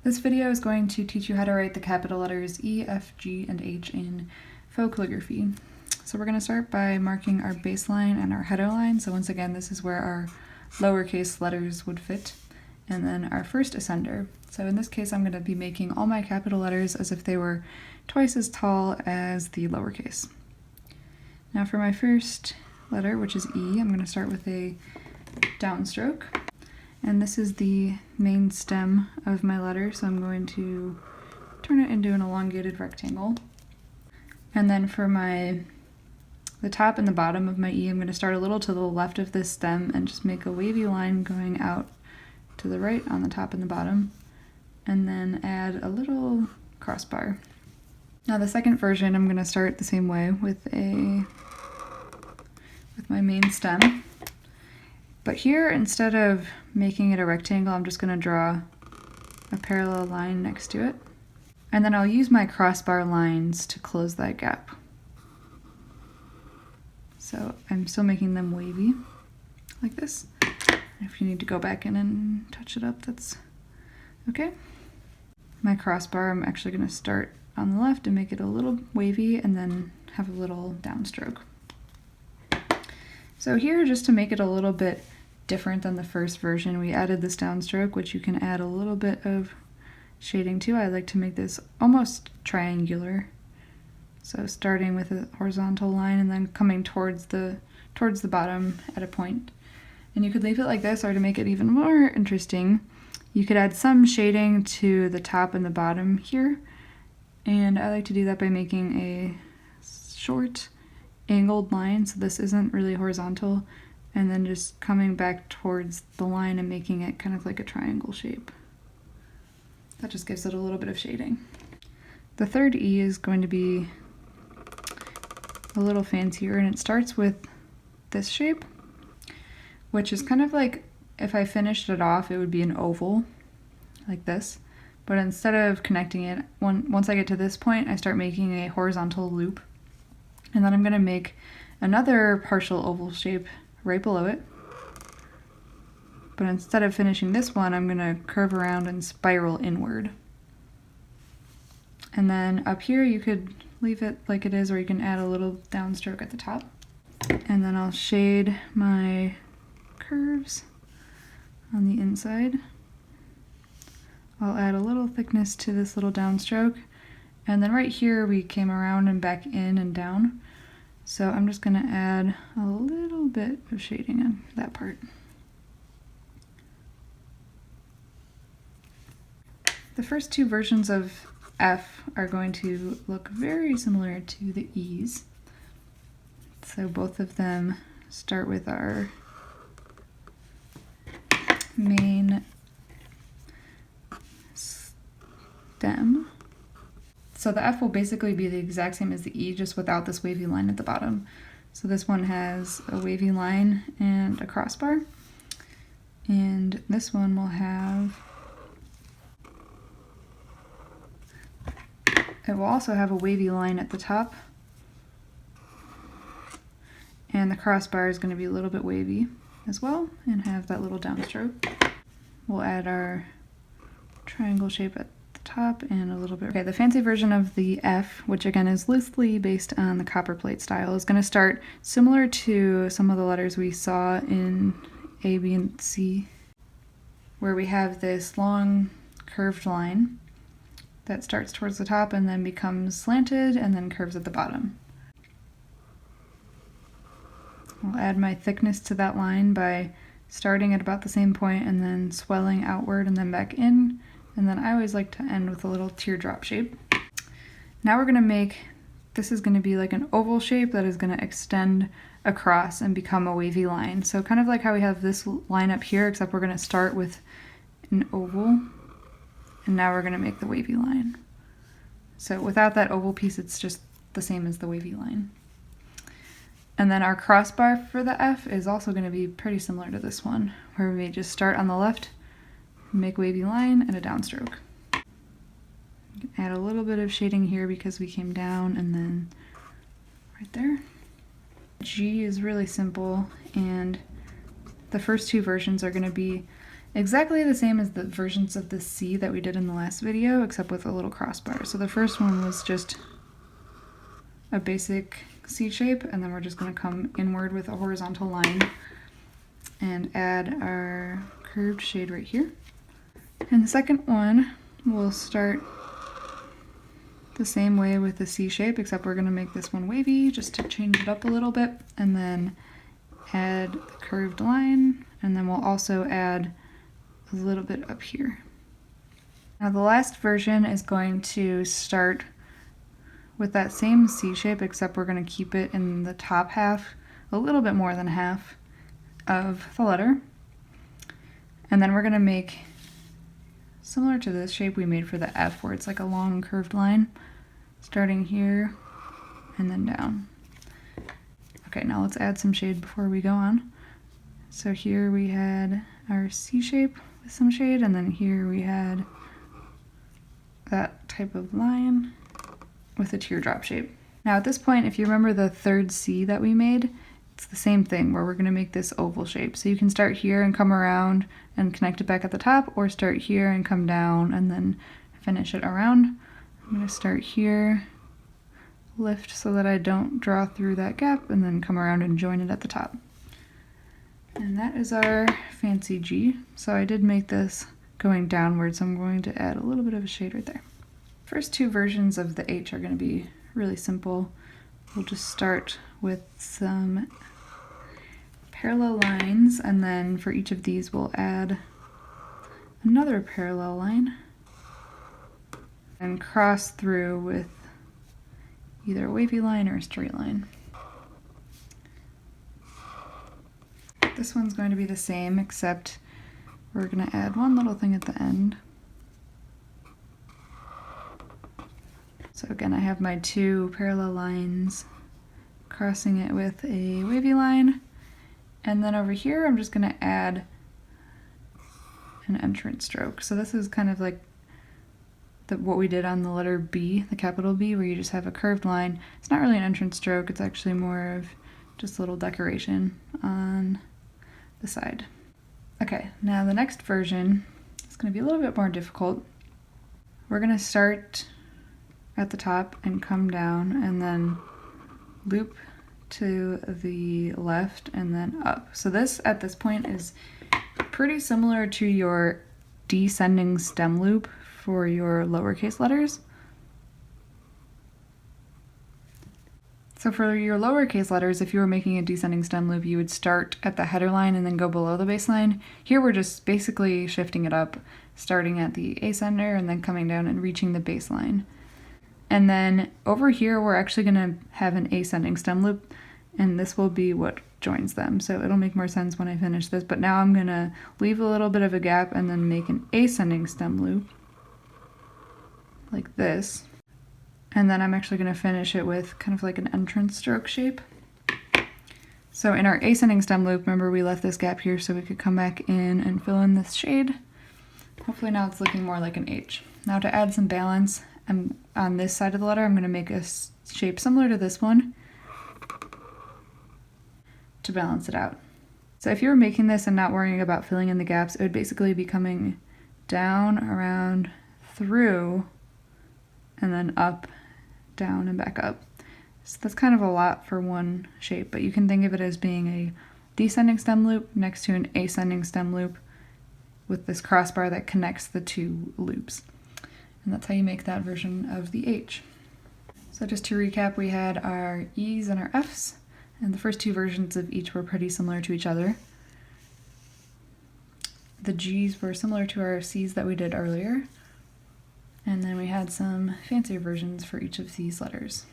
This video is going to teach you how to write the capital letters E, F, G, and H in Faux Calligraphy. So we're going to start by marking our baseline and our header line. So once again, this is where our lowercase letters would fit. And then our first ascender. So in this case, I'm going to be making all my capital letters as if they were twice as tall as the lowercase. Now for my first letter, which is E, I'm going to start with a downstroke. And this is the main stem of my letter, so I'm going to turn it into an elongated rectangle. And then for the top and the bottom of my E, I'm going to start a little to the left of this stem and just make a wavy line going out to the right on the top and the bottom, and then add a little crossbar. Now the second version, I'm going to start the same way with my main stem. But here, instead of making it a rectangle, I'm just going to draw a parallel line next to it. And then I'll use my crossbar lines to close that gap. So I'm still making them wavy, like this. If you need to go back in and touch it up, that's okay. My crossbar, I'm actually going to start on the left and make it a little wavy and then have a little downstroke. So here, just to make it a little bit different than the first version, we added this downstroke, which you can add a little bit of shading to. I like to make this almost triangular. So starting with a horizontal line and then coming towards the bottom at a point. And you could leave it like this, or to make it even more interesting, you could add some shading to the top and the bottom here. And I like to do that by making a short angled line, so this isn't really horizontal, and then just coming back towards the line and making it kind of like a triangle shape. That just gives it a little bit of shading. The third E is going to be a little fancier, and it starts with this shape, which is kind of like, if I finished it off, it would be an oval, like this. But instead of connecting it, once I get to this point, I start making a horizontal loop. And then I'm going to make another partial oval shape right below it. But instead of finishing this one, I'm going to curve around and spiral inward. And then up here, you could leave it like it is, or you can add a little downstroke at the top. And then I'll shade my curves on the inside. I'll add a little thickness to this little downstroke. And then right here, we came around and back in and down. So I'm just gonna add a little bit of shading in that part. The first two versions of F are going to look very similar to the E's. So both of them start with our main stem. So the F will basically be the exact same as the E, just without this wavy line at the bottom. So this one has a wavy line and a crossbar. And this one will have, it will also have a wavy line at the top. And the crossbar is going to be a little bit wavy as well and have that little downstroke. We'll add our triangle shape at top and a little bit. Okay, the fancy version of the F, which again is loosely based on the copperplate style, is going to start similar to some of the letters we saw in A, B, and C, where we have this long curved line that starts towards the top and then becomes slanted and then curves at the bottom. I'll add my thickness to that line by starting at about the same point and then swelling outward and then back in. And then I always like to end with a little teardrop shape. Now we're going to make, this is going to be like an oval shape that is going to extend across and become a wavy line. So kind of like how we have this line up here, except we're going to start with an oval, and now we're going to make the wavy line. So without that oval piece, it's just the same as the wavy line. And then our crossbar for the F is also going to be pretty similar to this one, where we just start on the left, make a wavy line and a downstroke. Add a little bit of shading here because we came down and then right there. G is really simple, and the first two versions are going to be exactly the same as the versions of the C that we did in the last video, except with a little crossbar. So the first one was just a basic C shape, and then we're just going to come inward with a horizontal line and add our curved shade right here. And the second one, we'll start the same way with the C shape, except we're going to make this one wavy just to change it up a little bit, and then add the curved line, and then we'll also add a little bit up here. Now the last version is going to start with that same C shape, except we're going to keep it in the top half, a little bit more than half of the letter. And then we're going to make, similar to this shape we made for the F, where it's like a long curved line, starting here and then down. Okay, now let's add some shade before we go on. So here we had our C shape with some shade, and then here we had that type of line with a teardrop shape. Now at this point, if you remember the third C that we made, it's the same thing where we're going to make this oval shape. So you can start here and come around and connect it back at the top, or start here and come down and then finish it around. I'm going to start here, lift so that I don't draw through that gap, and then come around and join it at the top. And that is our fancy G. So I did make this going downward, so I'm going to add a little bit of a shade right there. First two versions of the H are going to be really simple. We'll just start with some parallel lines, and then for each of these we'll add another parallel line and cross through with either a wavy line or a straight line. This one's going to be the same, except we're going to add one little thing at the end. So again, I have my two parallel lines, crossing it with a wavy line, and then over here I'm just going to add an entrance stroke. So this is kind of like what we did on the letter B, the capital B, where you just have a curved line. It's not really an entrance stroke, it's actually more of just a little decoration on the side. Okay, now the next version is going to be a little bit more difficult. We're going to start at the top and come down and then loop to the left and then up. So this, at this point, is pretty similar to your descending stem loop for your lowercase letters. So for your lowercase letters, if you were making a descending stem loop, you would start at the header line and then go below the baseline. Here we're just basically shifting it up, starting at the ascender and then coming down and reaching the baseline. And then over here, we're actually going to have an ascending stem loop, and this will be what joins them. So it'll make more sense when I finish this, but now I'm going to leave a little bit of a gap and then make an ascending stem loop like this. And then I'm actually going to finish it with kind of like an entrance stroke shape. So in our ascending stem loop, remember we left this gap here so we could come back in and fill in this shade. Hopefully now it's looking more like an H. Now to add some balance, on this side of the letter, I'm going to make a shape similar to this one to balance it out. So if you were making this and not worrying about filling in the gaps, it would basically be coming down, around, through, and then up, down, and back up. So that's kind of a lot for one shape, but you can think of it as being a descending stem loop next to an ascending stem loop with this crossbar that connects the two loops. And that's how you make that version of the H. So just to recap, we had our E's and our F's, and the first two versions of each were pretty similar to each other. The G's were similar to our C's that we did earlier, and then we had some fancier versions for each of these letters.